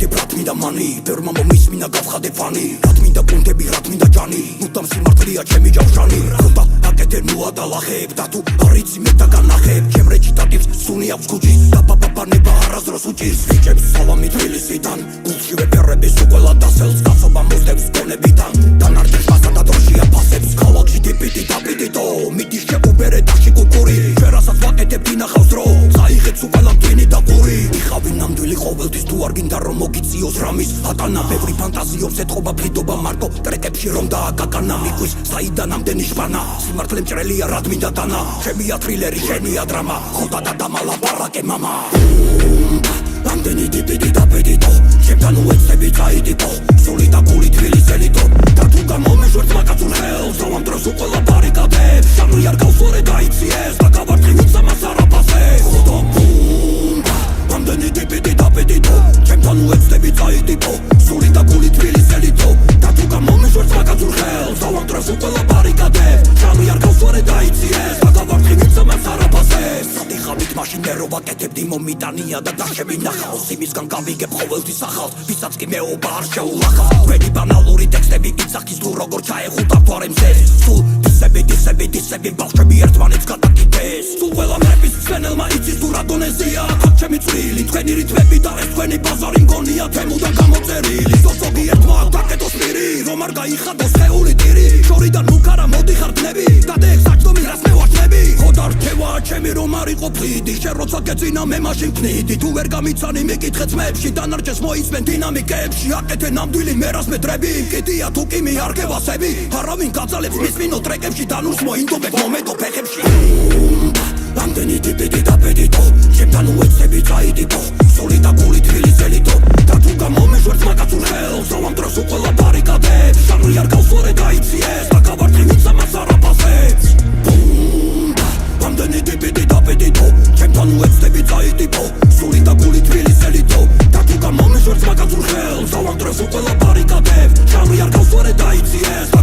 ვაკეთებ რა თმინდა მანი ბევრმა მომისმინა გავხადე ფანი რა თმინდა პუნტები რა თმინდა ჯანი მუდამ სიმართლეა ჩემი ჯავშანი ხოდა აკეთე ნუა და ლახებ და თუ არიცი მე დაგანახებ ჩემ რეჩიტატივს სუნი აქვს ქუჩის და პაპაპანება არასდროს უჭირს ვიჭებს სალამი თბილისიდან გულში ვეფერების უყველა დასელს გასობა მოსდევს გონებიდან დანარჩენს მასა და დროშია ფასებს ქალაქში ტიპიტი დაპიტიტო მიდის შეუბერე დაში კუკური შერასაც ვაკეთებ დინახავს დრო საიხეც უყველა მტინი და პური იხავი ნამდვილი ყოველთვის თუ არ გინდა რომ მოგიწიოს რამის ატანა ბევრი ფანტაზიობს ეთყობა ფლიდობა მარტო ტრეკებში რომ დააკაკანა მიყვის საიდან ამდენი შპანა სიმართლე მჭრელია რა თმინდა დანა ჩემია თრილერი შენია დრამა ხოდა და დამალაპარაკე მამა ამდენი ტიპიტი დაპიტიტო ჩემთან უეცები წაიდიკო სული და გული თბილისელითო და თუ გამომეშვერთ მაკაცურ ხელს ამ დროს უყველა ბარიკადებს სამრი არ გავსვორე დაიციეს და გავარტყი ვუცამას არაფასე ხოდა ამდენი ტიპიტი დაპიტიტო ჩემთან უეცები წაიდიკო სული და გული თბილისელითო და თუ გამომეშვერთ მაკაცურ ხელს ამ დროს უყველა ბარიკადებს სამრი არ გავსვორე დაიციეს და გავარტყი ვუცამას არაფასეს სადიხავით მაშინ ერო ვაკეთებდი მომიტანია და დაშები ნახავს იმისგან გავიგებ ყოველთვის ახალს ვისაც კი მეობა არ შეულახავს ვენი ბანალური ტექსტები გიცახის თუ როგორ ჩაეხუტა ფორემზე სულ დისები ბავშვები ერთმანეთს გადაკიდეს სულ ყველა მეფის სცენელმა იცის თუ რა დონეზია აქ ჩემი წვრილი თქვენი რითმები და ეს თქვენი ბაზარი მგონია თემუდან გამოწერილი ზოგ-ზოგი ერთმა დაკეტოს პირი რომ არ გაიხადოს სხეული ტირი შორიდან მუქარა მოდიხარ დნები დადე საჭდომი რას მე ვარჩნები ხოდა რთევა ჩემი რომ არ იყო ფლიდი შენ როცა გეწინა მე მაშინ ვქნიდი თუ ვერ გამიცანი მიკითხე ძმებში დანარჩენს მოისმენ დინამიკებში აკეთე ნამდვილი მერას მეტრები კიდია თუ კი მიარგებასები არავინ გაძალებს მისმინო ტრეკებში დანურს მოინდობებ მომედო ფეხებში ამდენი ტიპიტი დაპიტიტო ჩემთან უეცები წაიდიკო სული და გული თბილისელითო და თუ გამომეშვერთ მაკაცურ ხელს ამ დროს უყველა ბარიკადებს სამრი არ გავსვორე დაიციეს და გავარტყი ვუცამას არაფასებს ამდენი ტიპიტი დაპიტიტო ჩემთან უეცები წაიდიკო სული და გული თბილისელითო და თუ გამომეშვერთ მაკაცურ ხელს ამ დროს უყველა ბარიკადებს სამრი არ გავსვორე დაიციეს და